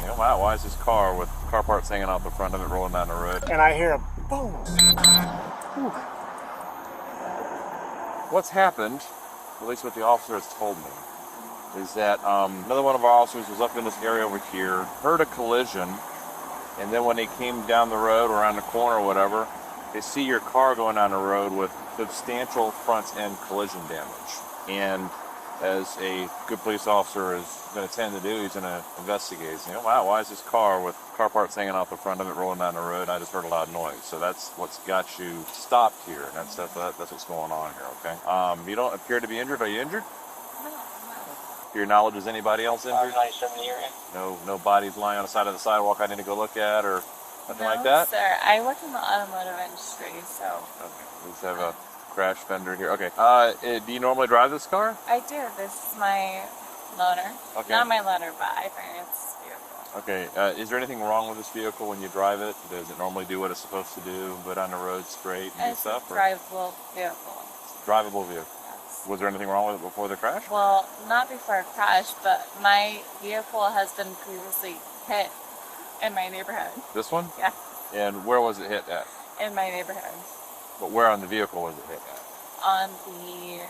You know, wow, why is this car with car parts hanging out the front of it rolling down the road? And I hear a boom. What's happened, at least what the officer has told me, is that another one of our officers was up in this area over here, heard a collision, and then when they came down the road, around the corner or whatever, they see your car going down the road with substantial front end collision damage. And as a good police officer is going to tend to do, he's going to investigate. You know, wow, why is this car with car parts hanging off the front of it rolling down the road? I just heard a loud noise. So that's what's got you stopped here. And that's what's going on here, okay? You don't appear to be injured. Are you injured? No. To your knowledge, is anybody else injured? No bodies lying on the side of the sidewalk I need to go look at or nothing like that? No, sir. I work in the automotive industry, so... Okay, we just have a crash fender here. Okay. Do you normally drive this car? I do. This is my loaner. Okay. Not my loaner, but I finance this vehicle. Okay. Is there anything wrong with this vehicle when you drive it? Does it normally do what it's supposed to do, go down the road straight and do stuff? It's a drivable vehicle. Drivable vehicle. Yes. Was there anything wrong with it before the crash? Well, not before a crash, but my vehicle has been previously hit in my neighborhood. This one? Yeah. And where was it hit at? In my neighborhood. But where on the vehicle was it hit at? On the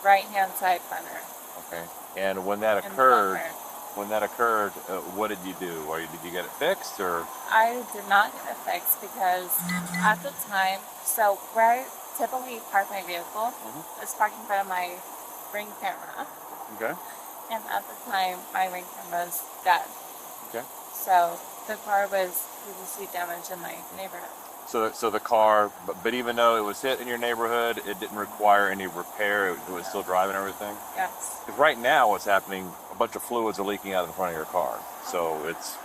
right-hand side fender. Okay. And when that In the occurred, bumper. What did you do? Did you get it fixed or? I did not get it fixed because at the time, so where I typically park my vehicle is parked in front of my ring camera. Okay. And at the time, my ring camera was dead. Okay. So the car was previously damaged in my neighborhood. So the car, but even though it was hit in your neighborhood, it didn't require any repair. It was still driving everything. Yes. Because right now, what's happening? A bunch of fluids are leaking out of the front of your car. So it's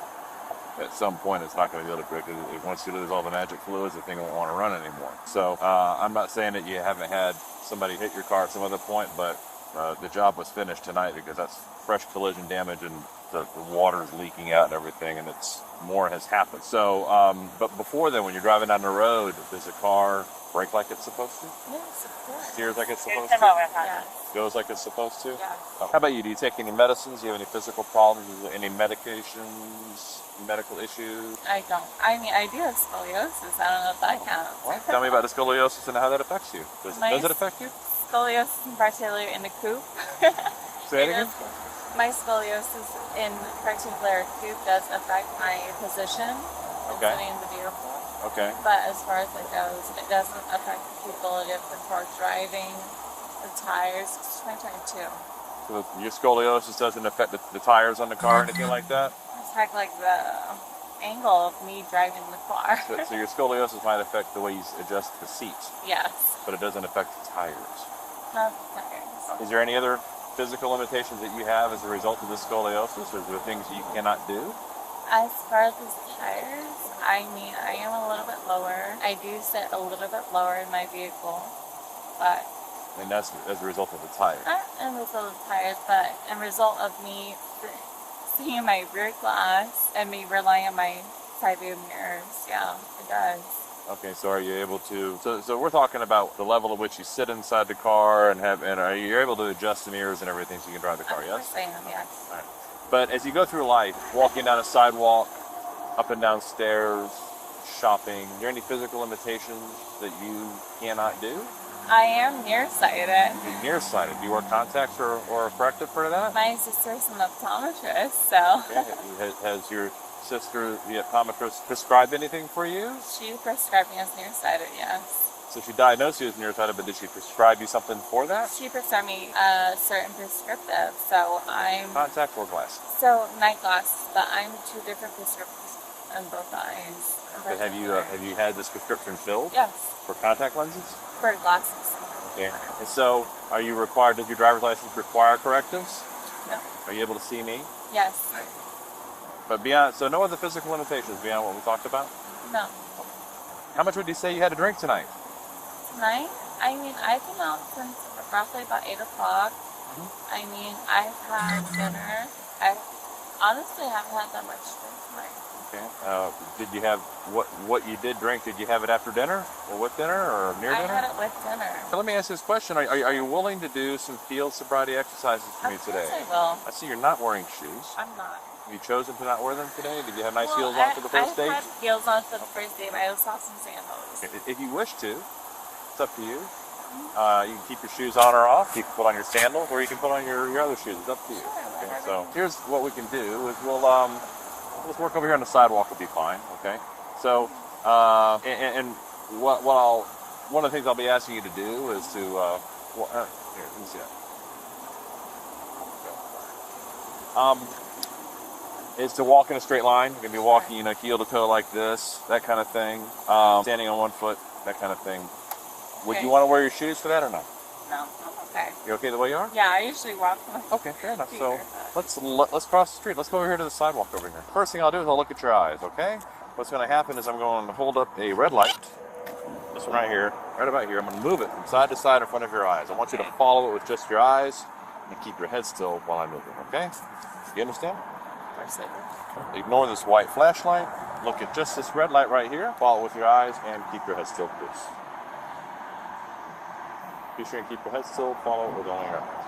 at some point it's not going to be able to. Because once you lose all the magic fluids, the thing won't want to run anymore. So I'm not saying that you haven't had somebody hit your car at some other point, but the job was finished tonight because that's fresh collision damage and the water is leaking out and everything, and more has happened. So, but before then, when you're driving down the road, does the car brake like it's supposed to? Yes, of course. Steers like it's supposed to? Yes. Goes like it's supposed to? Yes. Oh. How about you? Do you take any medicines? Do you have any physical problems? Any medications? Medical issues? I don't. I mean, I do have scoliosis. I don't know if that counts. What? Tell me about the scoliosis and how that affects you. Does it affect you? Scoliosis in particular in the coupe. Say it again? My scoliosis in particular coupe does affect my position sitting in the vehicle. Okay. But as far as it goes, it doesn't affect the ability of the car driving, the tires. It's 2022. So your scoliosis doesn't affect the tires on the car or anything like that? It's like the angle of me driving the car. So your scoliosis might affect the way you adjust the seat, Yes. but it doesn't affect the tires. Not the tires. Is there any other physical limitations that you have as a result of this scoliosis, or is there things you cannot do? As far as the tires, I mean, I am a little bit lower. I do sit a little bit lower in my vehicle, but... And that's as a result of the tires. Not in result of the tires, but in result of me seeing my rear glass and me relying on my side view mirrors. Yeah, it does. Okay, so are you able to... So we're talking about the level at which you sit inside the car and are you able to adjust the mirrors and everything so you can drive the car, yes? Of course I am, yes. All right. But as you go through life, walking down a sidewalk, up and down stairs, shopping, are there any physical limitations that you cannot do? I am nearsighted. You're nearsighted. Do you wear contacts or a corrective for that? My sister's an optometrist, so... Okay. Has your sister, the optometrist, prescribed anything for you? She prescribed me as nearsighted, yes. So she diagnosed you as nearsighted, but did she prescribe you something for that? She prescribed me a certain prescriptive, so I'm... Contact or glasses? So, night glasses, but I'm 2 different prescriptions in both eyes. But have you had this prescription filled? Yes. For contact lenses? For glasses. Okay. And so, are you required, does your driver's license require correctives? No. Are you able to see me? Yes. But beyond, so no other physical limitations beyond what we talked about? No. How much would you say you had to drink tonight? Tonight? I mean, I've been out since roughly about 8 o'clock. I mean, I've had dinner. I honestly haven't had that much drink tonight. Okay. Did you have, what you did drink, did you have it after dinner? Or with dinner? Or near dinner? I had it with dinner. So let me ask this question. Are you willing to do some field sobriety exercises for me today? Of course I will. I see you're not wearing shoes. I'm not. Have you chosen to not wear them today? Did you have nice heels Well, on for the first date? I had heels on for the first date, but I also have some sandals. If you wish to, it's up to you. You can keep your shoes on or off. You can put on your sandals, or you can put on your other shoes. It's up to you. Sure, Okay, so here's what we can do: is we'll let's work over here on the sidewalk. Will be fine. Okay. So and one of the things I'll be asking you to do is to here, let me see that. Is to walk in a straight line. You're gonna be walking, heel to toe like this, that kind of thing. Standing on one foot, that kind of thing. Would Okay. you want to wear your shoes for that or not? No, I'm okay. You okay the way you are? Yeah, I usually walk with my Okay, fair enough. feet So are- let's cross the street. Let's go over here to the sidewalk over here. First thing I'll do is I'll look at your eyes. Okay. What's going to happen is I'm going to hold up a red light. This one right here, right about here. I'm going to move it from side to side in front of your eyes. I want you to follow it with just your eyes and keep your head still while I move it. Okay? You understand? Of course I do. Ignore this white flashlight. Look at just this red light right here. Follow it with your eyes and keep your head still, please. Be sure and keep your head still. Follow it with only your eyes.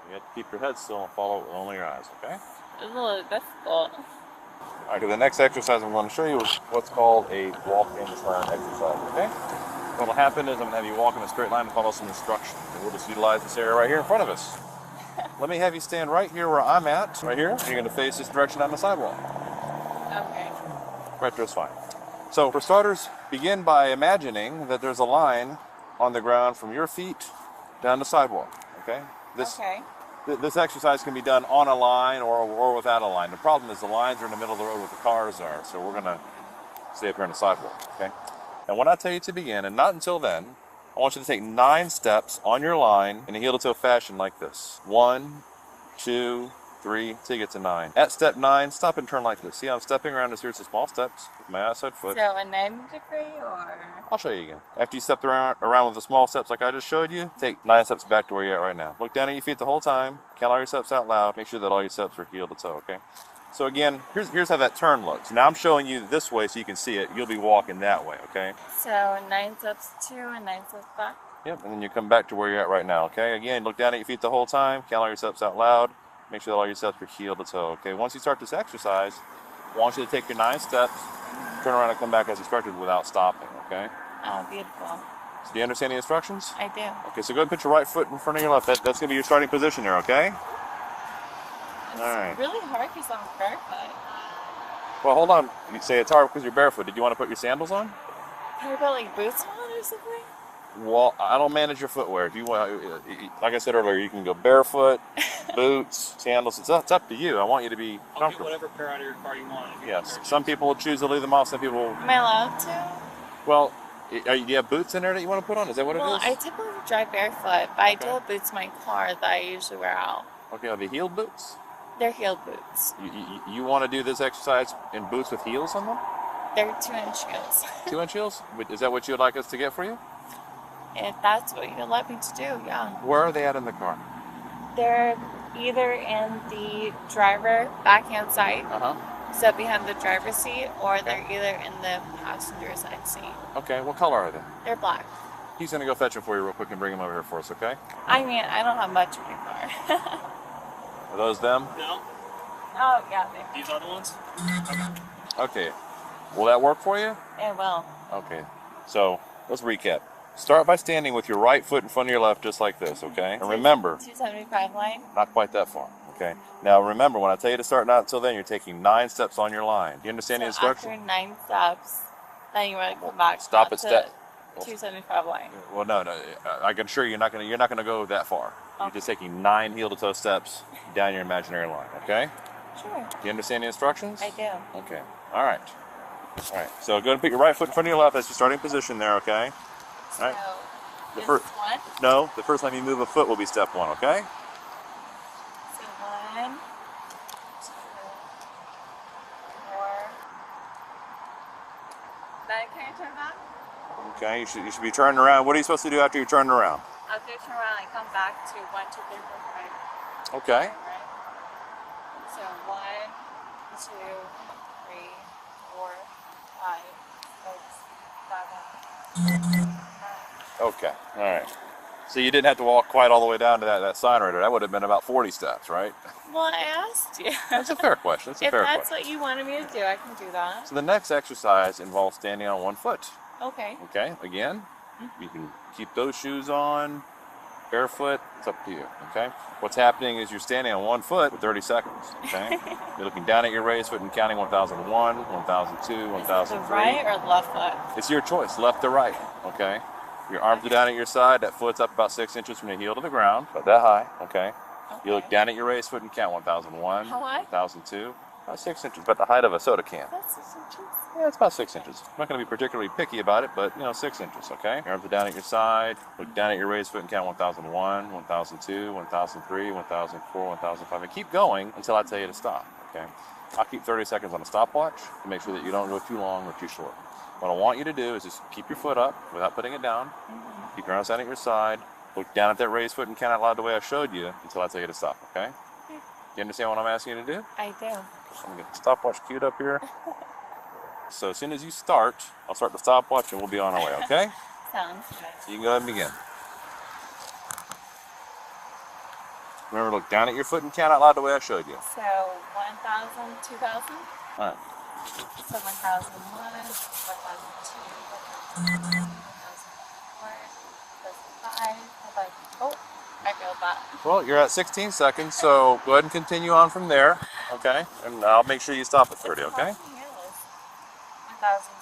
You have to keep your head still and follow it with only your eyes. Okay? It's a little difficult. All right. The next exercise I'm going to show you is what's called a walk and turn exercise. Okay? What will happen is I'm going to have you walk in a straight line and follow some instructions. And we'll just utilize this area right here in front of us. Let me have you stand right here where I'm at, right here. You're going to face this direction on the sidewalk. Okay. Right there's fine. So for starters, begin by imagining that there's a line on the ground from your feet down the sidewalk. Okay? Okay. This exercise can be done on a line or without a line. The problem is the lines are in the middle of the road where the cars are, so we're going to stay up here on the sidewalk. Okay? And when I tell you to begin, and not until then, I want you to take 9 steps on your line in a heel-to-toe fashion like this. 1, 2, 3, till you get to 9. At step 9, stop and turn like this. See, I'm stepping around a series of small steps with my outside foot. So a 90 degree or? I'll show you again. After you stepped around with the small steps like I just showed you, take 9 steps back to where you're at right now. Look down at your feet the whole time. Count all your steps out loud. Make sure that all your steps are heel to toe, okay? So again, here's how that turn looks. Now I'm showing you this way so you can see it. You'll be walking that way, okay? So 9 steps to and 9 steps back. Yep, and then you come back to where you're at right now, okay? Again, look down at your feet the whole time. Count all your steps out loud. Make sure that all your steps are heel to toe, okay? Once you start this exercise, I want you to take your 9 steps, turn around and come back as instructed without stopping, okay? Oh, beautiful. So do you understand the instructions? I do. Okay, so go ahead and put your right foot in front of your left. That's going to be your starting position there, okay? It's All right. really hard because I'm barefoot. Well, hold on. You say it's hard because you're barefoot. Did you want to put your sandals on? Can I put like boots on or something? Well, I don't manage your footwear. If you want, like I said earlier, you can go barefoot, boots, sandals. It's up to you. I want you to be I'll get comfortable. whatever pair out of your car you want. Yes. Some people will choose to leave them off. Some people, Am I allowed to? well, do you have boots in there that you want to put on? Is that what Well, it I is? typically drive barefoot, but I do Okay. have boots in my car that I usually wear out. Okay, are they heeled boots? They're heel boots. You want to do this exercise in boots with heels on them? They're 2-inch heels. 2-inch heels? Is that what you would like us to get for you? If that's what you'd like me to do, yeah. Where are they at in the car? They're either in the driver backhand side, Uh-huh. so behind the driver's seat, or they're either in the passenger side seat. Okay, what color are they? They're black. He's going to go fetch them for you real quick and bring them over here for us, okay? I mean, I don't have much in my car. Are those them? No, Oh, yeah, these are the ones. Okay. Will that work for you? it will. Okay. So, let's recap. Start by standing with your right foot in front of your left just like this, okay? And remember, 275 line. not quite that far, okay? Now remember, when I tell you to start not until then, you're taking 9 steps on your line. Do you understand the So instruction? after 9 steps, then you want to come back. Stop out at to step. 275 line. Well, no. I can assure you, you're not gonna go that far. You're Okay. just taking 9 heel-to-toe steps down your imaginary line, okay? Sure. Do you understand the instructions? I do. Okay. All right. All right. So go ahead and put your right foot in front of your left. That's your starting position there, okay? So, Right. The this first- one. No, the first time you move a foot will be step 1, okay? So 1, 2, 4. Then can you turn back? Okay, you should be turning around. What are you supposed to do after you turn around? After you turn around, I come back to 1, 2, 3, 4, 5. Okay. Right? So 1, 2, 3, 4, 5, 6, 7, 8, 9. Okay. All right. So you didn't have to walk quite all the way down to that sign right there. That would have been about 40 steps, right? Well, I asked you. That's a fair question. That's a If fair that's question. what you wanted me to do, I can do that. So the next exercise involves standing on one foot. Okay. Okay, again, you can keep those shoes on, barefoot, it's up to you, okay? What's happening is you're standing on one foot for 30 seconds, okay? You're looking down at your raised foot and counting 1001, 1002, 1003. The right or left foot? It's your choice, left or right, okay? Your arms are down at your side, that foot's up about 6 inches from the heel to the ground, about that high, okay? You look down at your raised foot and count 1001, How high? 1002, about 6 inches, about the height of a soda can. That's 6 inches. Yeah, it's about 6 inches. I'm not going to be particularly picky about it, but 6 inches, okay? Your arms are down at your side. Look down at your raised foot and count 1001, 1002, 1003, 1004, 1005, and keep going until I tell you to stop, okay? I'll keep 30 seconds on a stopwatch to make sure that you don't go too long or too short. What I want you to do is just keep your foot up without putting it down. Keep your arms down at your side. Look down at that raised foot and count out loud the way I showed you until I tell you to stop, okay? You understand what I'm asking you to do? I do. I'm going to get the stopwatch queued up here. So as soon as you start, I'll start the stopwatch and we'll be on our way, okay? Sounds good. You can go ahead and begin. Remember, look down at your foot and count out loud the way I showed you. So 1,000, 2,000? All right. So 1,001, 1,002, 1,003, 1,004, 1,005. Oh, I feel that. Well, you're at 16 seconds, so go ahead and continue on from there, okay? And I'll make sure you stop at 30, okay? 1,000.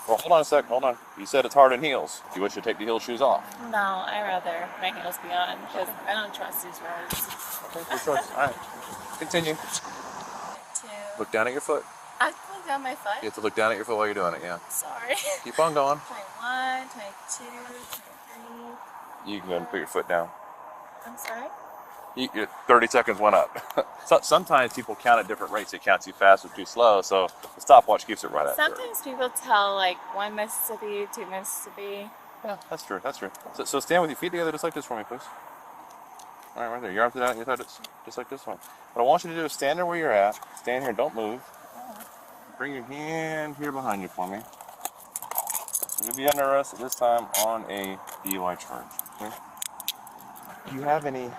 Well, hold on a sec, hold on. You said it's hard in heels. You wish to take the heel shoes off. No, I'd rather my heels be on because I don't trust these roads. Okay, your choice. All right. Continue. Look down at your foot. I look down my foot. You have to look down at your foot while you're doing it, yeah. Sorry. Keep on going. 21, 22, 23. You can go ahead and put your foot down. I'm sorry? 30 seconds went up. So, sometimes people count at different rates. They count too fast or too slow, so the stopwatch keeps it right at 30. Sometimes people tell like 1 Mississippi, 2 Mississippi. Yeah, that's true, that's true. So stand with your feet together just like this for me, please. All right, right there. Your arms are down at your side, just like this one. What I want you to do is stand there where you're at. Stand here, don't move. Bring your hand here behind you for me. You'll be under arrest at this time on a DUI charge. Okay? Do you have any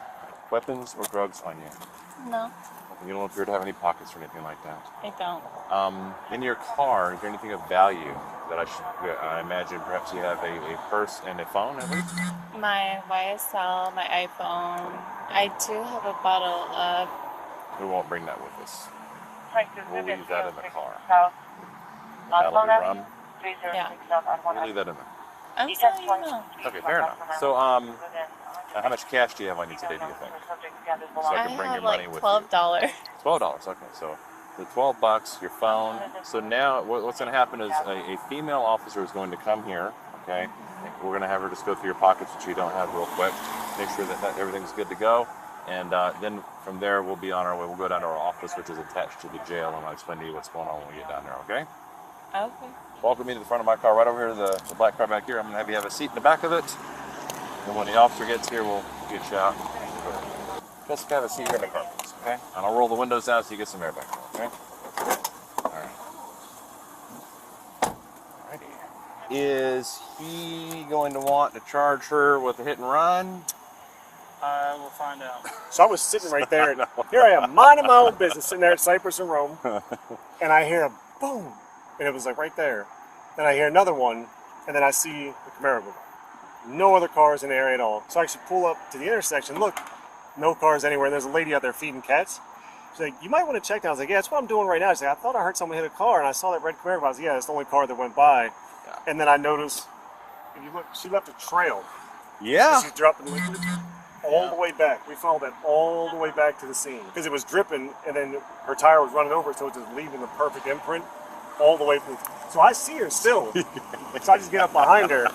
weapons or drugs on you? No, You don't appear to have any pockets or anything like that. I don't. In your car, is there anything of value that I imagine perhaps you have a purse and a phone at least? My YSL, my iPhone. I do have a bottle of. We won't bring that with us. We'll leave that in the car. That'll be rum. Yeah. We'll leave that in there. I'm sorry, no. Okay, fair enough. So, how much cash do you have on you today, do you think? So I can bring your money with you. $12. $12, okay. So the $12, your phone. So now what's going to happen is a female officer is going to come here, okay? We're going to have her just go through your pockets, which you don't have, real quick. Make sure that everything's good to go. And then from there, we'll be on our way. We'll go down to our office, which is attached to the jail, and I'll explain to you what's going on when we get down there, okay? Okay. Welcome me to the front of my car, right over here, the black car back here. I'm going to have you have a seat in the back of it. And when the officer gets here, we'll get you out. Just have a seat here in the car, please, okay? And I'll roll the windows down so you get some air back there, okay? All right. Alrighty. Is he going to want to charge her with a hit and run? I will find out. So I was sitting right there. Here I am, minding my own business, sitting there at Cypress and Rome, and I hear a boom, and it was like right there. Then I hear another one, and then I see the Camaro go by. No other cars in the area at all. So I actually pull up to the intersection. Look, no cars anywhere. There's a lady out there feeding cats. She's like, "You might want to check that." I was like, "Yeah, that's what I'm doing right now." She's like, "I thought I heard someone hit a car, and I saw that red Camaro." I was like, "Yeah, it's the only car that went by." Yeah. And then I noticed, if you look, she left a trail. Yeah. She dropped the liquid all the way back. We followed that all the way back to the scene because it was dripping, and then her tire was running over, so it was just leaving the perfect imprint all the way through. So I see her still. So I just get up behind her.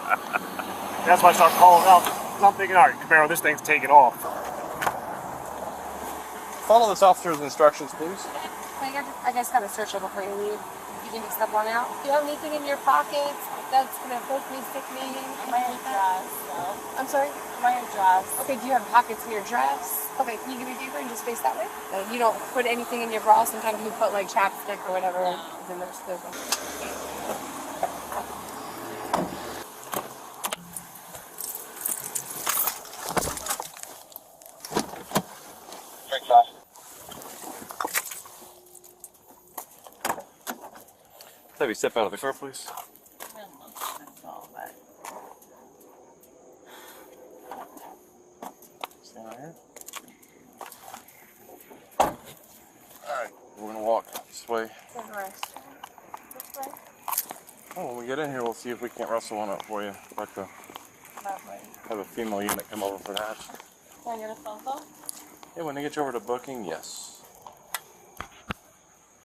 That's why I start calling out. Because I'm thinking, all right, Camaro, this thing's taking off. Follow this officer's instructions, please. I guess got to search it before you leave. You can just step on out. You have anything in your pockets that's gonna poke me, stick me? My dress, though. I'm sorry. My dress. Okay. Do you have pockets in your dress? Okay. Can you give me a paper and just face that way? You don't put anything in your bra. Sometimes you put like chapstick or whatever is in those. Have you step out of the car, please? I don't know if I saw, but Stand right here. Alright, we're gonna walk this way. it's in the restaurant. This way? Oh, when we get in here, we'll see if we can't wrestle one up for you. I'd like to Lovely. have a female unit come over for that. Can I get a phone call? Yeah, when they get you over to booking, yes.